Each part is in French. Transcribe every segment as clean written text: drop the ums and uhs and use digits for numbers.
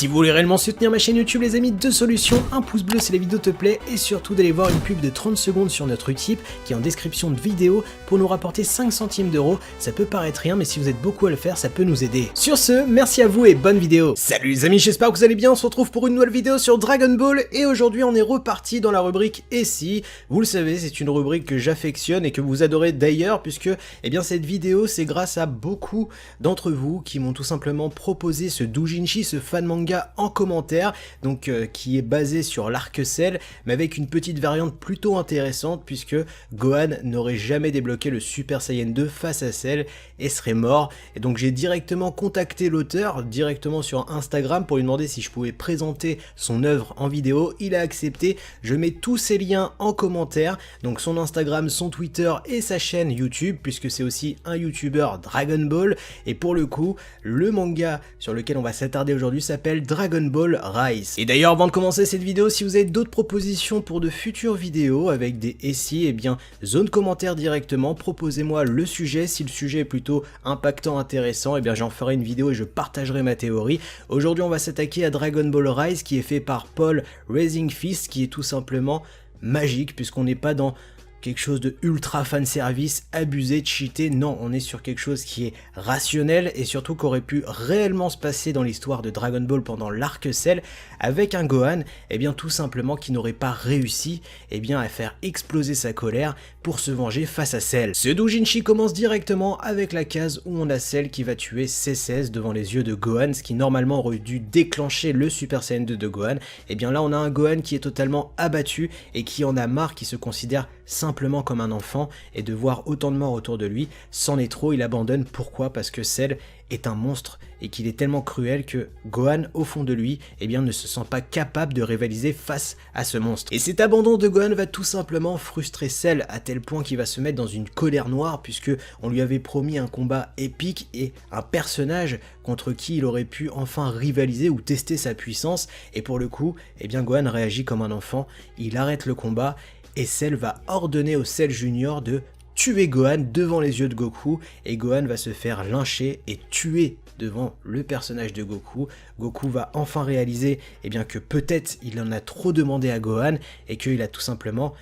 Si vous voulez réellement soutenir ma chaîne YouTube les amis, deux solutions, un pouce bleu si la vidéo te plaît et surtout d'aller voir une pub de 30 secondes sur notre Utip qui est en description de vidéo pour nous rapporter 5 centimes d'euros. Ça peut paraître rien mais si vous êtes beaucoup à le faire ça peut nous aider. Sur ce, merci à vous et bonne vidéo. Salut les amis, j'espère que vous allez bien, on se retrouve pour une nouvelle vidéo sur Dragon Ball et aujourd'hui on est reparti dans la rubrique Et si. Vous le savez, c'est une rubrique que j'affectionne et que vous adorez d'ailleurs puisque cette vidéo c'est grâce à beaucoup d'entre vous qui m'ont tout simplement proposé ce doujinshi, ce fan manga en commentaire, donc qui est basé sur l'arc Cell, mais avec une petite variante plutôt intéressante puisque Gohan n'aurait jamais débloqué le Super Saiyan 2 face à Cell et serait mort. Et donc j'ai directement contacté l'auteur, directement sur Instagram pour lui demander si je pouvais présenter son œuvre en vidéo. Il a accepté, je mets tous ces liens en commentaire, donc son Instagram, son Twitter et sa chaîne YouTube, puisque c'est aussi un YouTuber Dragon Ball, et pour le coup, le manga sur lequel on va s'attarder aujourd'hui s'appelle Dragon Ball Rise. Et d'ailleurs, avant de commencer cette vidéo, si vous avez d'autres propositions pour de futures vidéos avec des SI, zone commentaire directement, proposez-moi le sujet. Si le sujet est plutôt impactant, intéressant, j'en ferai une vidéo et je partagerai ma théorie. Aujourd'hui, on va s'attaquer à Dragon Ball Rise qui est fait par Paul Raising Fist, qui est tout simplement magique puisqu'on n'est pas dans quelque chose de ultra fanservice, abusé, cheaté, non, on est sur quelque chose qui est rationnel et surtout qu'aurait pu réellement se passer dans l'histoire de Dragon Ball pendant l'arc Cell, avec un Gohan, tout simplement qui n'aurait pas réussi, à faire exploser sa colère pour se venger face à Cell. Ce doujinshi commence directement avec la case où on a Cell qui va tuer C16 devant les yeux de Gohan, ce qui normalement aurait dû déclencher le Super Saiyan 2 de Gohan. Là on a un Gohan qui est totalement abattu et qui en a marre, qui se considère simplement comme un enfant, et de voir autant de morts autour de lui, c'en est trop, il abandonne. Pourquoi? Parce que Cell est un monstre et qu'il est tellement cruel que Gohan, au fond de lui, ne se sent pas capable de rivaliser face à ce monstre. Et cet abandon de Gohan va tout simplement frustrer Cell à tel point qu'il va se mettre dans une colère noire puisque on lui avait promis un combat épique et un personnage contre qui il aurait pu enfin rivaliser ou tester sa puissance, et pour le coup, Gohan réagit comme un enfant, il arrête le combat et Cell va ordonner au Cell Junior de tuer Gohan devant les yeux de Goku, et Gohan va se faire lyncher et tuer devant le personnage de Goku. Goku va enfin réaliser que peut-être il en a trop demandé à Gohan et qu'il a tout simplement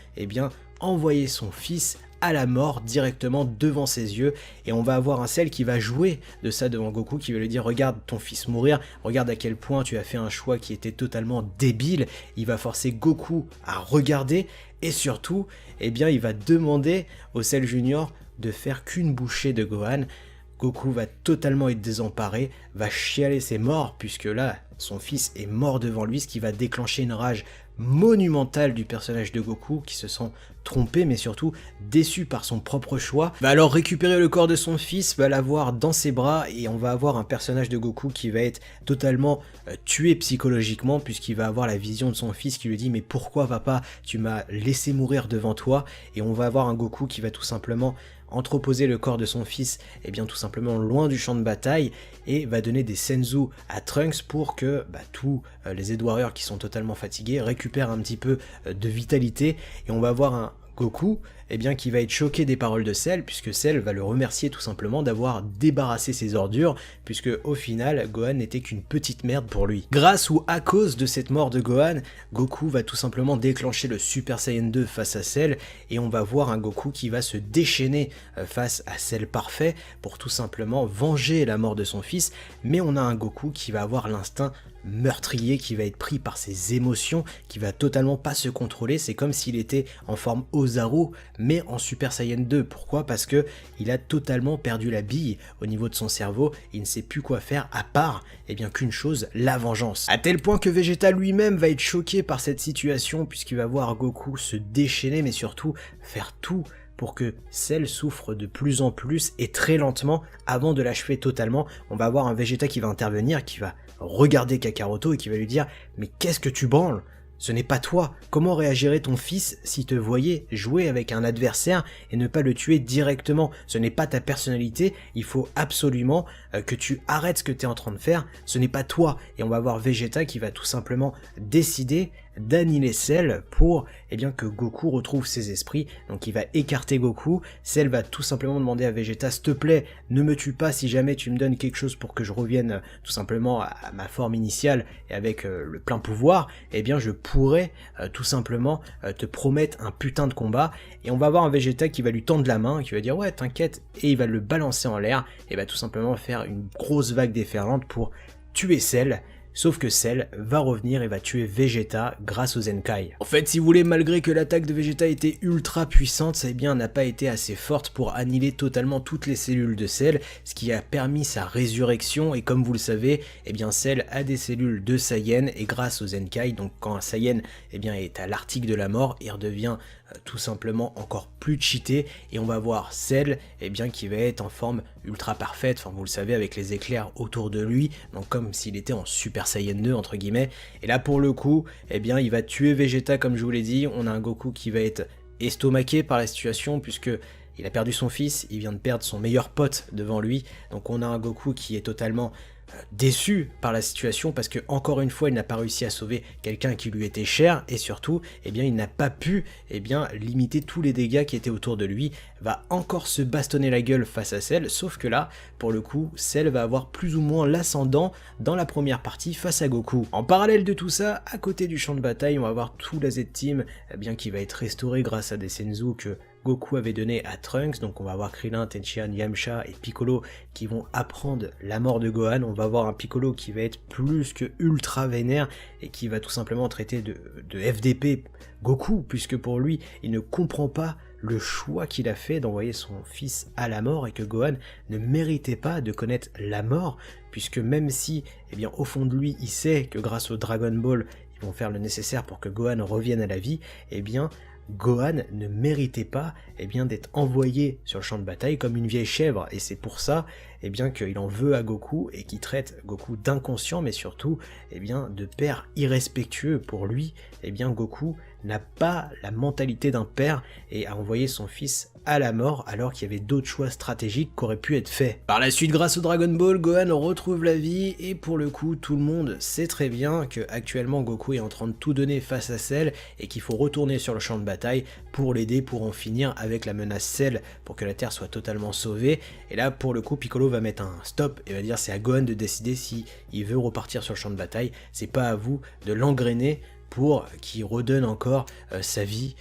envoyé son fils à la mort directement devant ses yeux, et on va avoir un Cell qui va jouer de ça devant Goku, qui va lui dire: regarde ton fils mourir, regarde à quel point tu as fait un choix qui était totalement débile. Il va forcer Goku à regarder et surtout il va demander au Cell Junior de faire qu'une bouchée de Gohan. Goku va totalement être désemparé, va chialer ses morts puisque là son fils est mort devant lui, ce qui va déclencher une rage monumentale du personnage de Goku qui se sent trompé mais surtout déçu par son propre choix. Va alors récupérer le corps de son fils, va l'avoir dans ses bras, et on va avoir un personnage de Goku qui va être totalement tué psychologiquement puisqu'il va avoir la vision de son fils qui lui dit: mais pourquoi papa, tu m'as laissé mourir devant toi? Et on va avoir un Goku qui va tout simplement entreposer le corps de son fils tout simplement loin du champ de bataille, et va donner des senzu à Trunks pour que tous les Head Warriors qui sont totalement fatigués récupèrent un petit peu de vitalité, et on va avoir un Goku qui va être choqué des paroles de Cell, puisque Cell va le remercier tout simplement d'avoir débarrassé ses ordures, puisque au final Gohan n'était qu'une petite merde pour lui. Grâce ou à cause de cette mort de Gohan, Goku va tout simplement déclencher le Super Saiyan 2 face à Cell, et on va voir un Goku qui va se déchaîner face à Cell parfait pour tout simplement venger la mort de son fils, mais on a un Goku qui va avoir l'instinct meurtrier, qui va être pris par ses émotions, qui va totalement pas se contrôler. C'est comme s'il était en forme Ozaru mais en Super Saiyan 2. Pourquoi? Parce que il a totalement perdu la bille au niveau de son cerveau, il ne sait plus quoi faire à part qu'une chose, la vengeance. À tel point que Vegeta lui-même va être choqué par cette situation puisqu'il va voir Goku se déchaîner mais surtout faire tout pour que Cell souffre de plus en plus et très lentement avant de l'achever totalement. On va avoir un Vegeta qui va intervenir, qui va regarder Kakaroto et qui va lui dire: mais qu'est-ce que tu branles? Ce n'est pas toi. Comment réagirait ton fils s'il te voyait jouer avec un adversaire et ne pas le tuer directement? Ce n'est pas ta personnalité, il faut absolument que tu arrêtes ce que tu es en train de faire, ce n'est pas toi. Et on va voir Vegeta qui va tout simplement décider d'annihiler Cell pour que Goku retrouve ses esprits. Donc il va écarter Goku. Cell va tout simplement demander à Vegeta, s'il te plaît, ne me tue pas si jamais tu me donnes quelque chose pour que je revienne tout simplement à ma forme initiale et avec le plein pouvoir, je pourrais tout simplement te promettre un putain de combat. Et on va avoir un Vegeta qui va lui tendre la main, qui va dire ouais t'inquiète, et il va le balancer en l'air et va tout simplement faire une grosse vague déferlante pour tuer Cell. Sauf que Cell va revenir et va tuer Vegeta grâce au Zenkai. En fait, si vous voulez, malgré que l'attaque de Vegeta était ultra puissante, n'a pas été assez forte pour annihiler totalement toutes les cellules de Cell, ce qui a permis sa résurrection. Et comme vous le savez, Cell a des cellules de Saiyan et grâce au Zenkai, donc quand un Saiyan est à l'article de la mort, il redevient tout simplement encore plus cheaté et on va voir Cell qui va être en forme ultra parfaite, enfin vous le savez, avec les éclairs autour de lui, donc comme s'il était en Super Saiyan 2 entre guillemets. Et là pour le coup il va tuer Vegeta comme je vous l'ai dit. On a un Goku qui va être estomaqué par la situation puisque il a perdu son fils, il vient de perdre son meilleur pote devant lui, donc on a un Goku qui est totalement déçu par la situation parce que encore une fois il n'a pas réussi à sauver quelqu'un qui lui était cher et surtout il n'a pas pu limiter tous les dégâts qui étaient autour de lui, va encore se bastonner la gueule face à Cell, sauf que là pour le coup Cell va avoir plus ou moins l'ascendant dans la première partie face à Goku. En parallèle de tout ça, à côté du champ de bataille, on va voir tout la Z-Team qui va être restauré grâce à des Senzu que Goku avait donné à Trunks. Donc on va avoir Krillin, Tenshinhan, Yamcha et Piccolo qui vont apprendre la mort de Gohan. On va avoir un Piccolo qui va être plus que ultra vénère et qui va tout simplement traiter de FDP Goku, puisque pour lui il ne comprend pas le choix qu'il a fait d'envoyer son fils à la mort et que Gohan ne méritait pas de connaître la mort, puisque même si au fond de lui il sait que grâce au Dragon Ball ils vont faire le nécessaire pour que Gohan revienne à la vie, Gohan ne méritait pas d'être envoyé sur le champ de bataille comme une vieille chèvre, et c'est pour ça qu'il en veut à Goku et qu'il traite Goku d'inconscient, mais surtout de père irrespectueux. Pour lui Goku n'a pas la mentalité d'un père et a envoyé son fils à la mort alors qu'il y avait d'autres choix stratégiques qui auraient pu être faits. Par la suite, grâce au Dragon Ball, Gohan retrouve la vie et pour le coup tout le monde sait très bien que actuellement Goku est en train de tout donner face à Cell et qu'il faut retourner sur le champ de bataille pour l'aider, pour en finir avec la menace Cell, pour que la Terre soit totalement sauvée. Et là pour le coup Piccolo va mettre un stop et va dire c'est à Gohan de décider si il veut repartir sur le champ de bataille, c'est pas à vous de l'engrainer pour qu'il redonne encore sa vie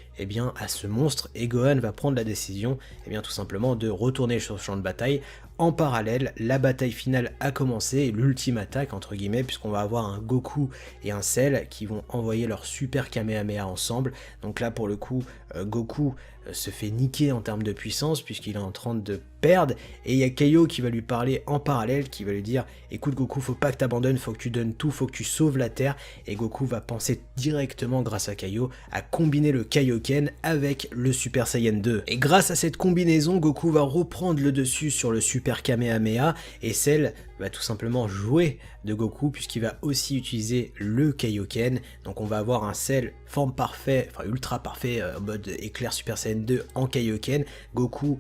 à ce monstre. Et Gohan va prendre la décision tout simplement de retourner sur le champ de bataille. En parallèle, la bataille finale a commencé, l'ultime attaque entre guillemets, puisqu'on va avoir un Goku et un Cell qui vont envoyer leur super Kamehameha ensemble. Donc là pour le coup, Goku se fait niquer en termes de puissance puisqu'il est en train de perdre, et il y a Kaio qui va lui parler en parallèle, qui va lui dire écoute Goku, faut pas que t'abandonnes, faut que tu donnes tout, faut que tu sauves la Terre. Et Goku va penser directement grâce à Kaio à combiner le Kaioken avec le Super Saiyan 2. Et grâce à cette combinaison, Goku va reprendre le dessus sur le Super Kamehameha et Cell va tout simplement jouer de Goku puisqu'il va aussi utiliser le Kaioken. Donc on va avoir un Cell forme parfait, enfin ultra parfait en mode éclair Super Saiyan 2 en Kaioken, Goku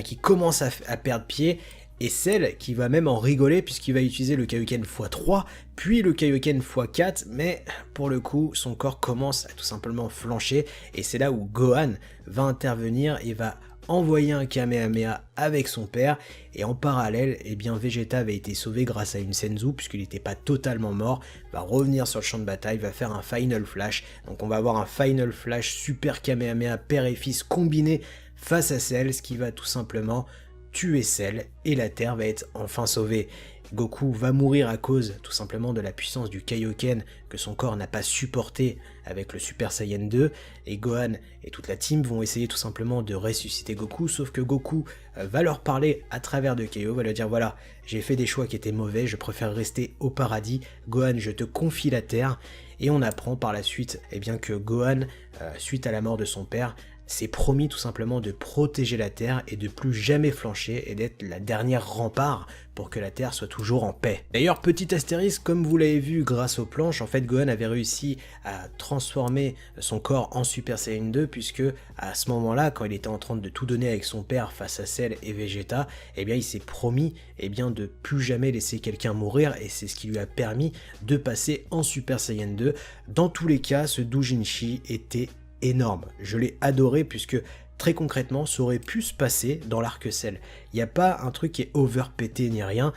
qui commence à perdre pied, et Cell qui va même en rigoler puisqu'il va utiliser le Kaioken x3 puis le Kaioken x4, mais pour le coup son corps commence à tout simplement flancher et c'est là où Gohan va intervenir et va envoyer un Kamehameha avec son père. Et en parallèle Vegeta avait été sauvé grâce à une Senzu puisqu'il n'était pas totalement mort, va revenir sur le champ de bataille, va faire un Final Flash. Donc on va avoir un Final Flash Super Kamehameha père et fils combiné face à Cell, ce qui va tout simplement tuer Cell et la Terre va être enfin sauvée. Goku va mourir à cause tout simplement de la puissance du Kaioken que son corps n'a pas supporté avec le Super Saiyan 2, et Gohan et toute la team vont essayer tout simplement de ressusciter Goku, sauf que Goku va leur parler à travers de Kaio, va leur dire voilà, j'ai fait des choix qui étaient mauvais, je préfère rester au paradis, Gohan je te confie la Terre. Et on apprend par la suite que Gohan, suite à la mort de son père, s'est promis tout simplement de protéger la Terre et de plus jamais flancher et d'être la dernière rempart pour que la Terre soit toujours en paix. D'ailleurs, petit astérisque, comme vous l'avez vu grâce aux planches, en fait Gohan avait réussi à transformer son corps en Super Saiyan 2 puisque à ce moment-là, quand il était en train de tout donner avec son père face à Cell et Vegeta, eh bien il s'est promis de plus jamais laisser quelqu'un mourir et c'est ce qui lui a permis de passer en Super Saiyan 2. Dans tous les cas, ce Doujinshi était énorme. Je l'ai adoré puisque très concrètement, ça aurait pu se passer dans l'arc Cell. Il n'y a pas un truc qui est overpété ni rien.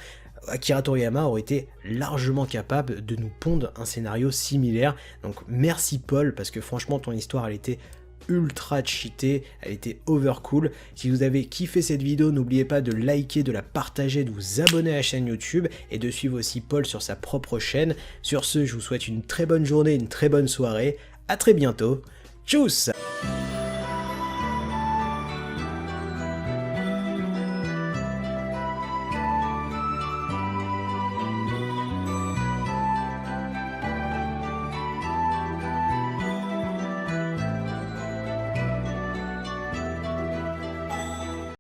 Akira Toriyama aurait été largement capable de nous pondre un scénario similaire. Donc merci Paul, parce que franchement ton histoire elle était ultra cheatée, elle était overcool. Si vous avez kiffé cette vidéo, n'oubliez pas de liker, de la partager, de vous abonner à la chaîne YouTube et de suivre aussi Paul sur sa propre chaîne. Sur ce, je vous souhaite une très bonne journée, une très bonne soirée. À très bientôt. Tchuss!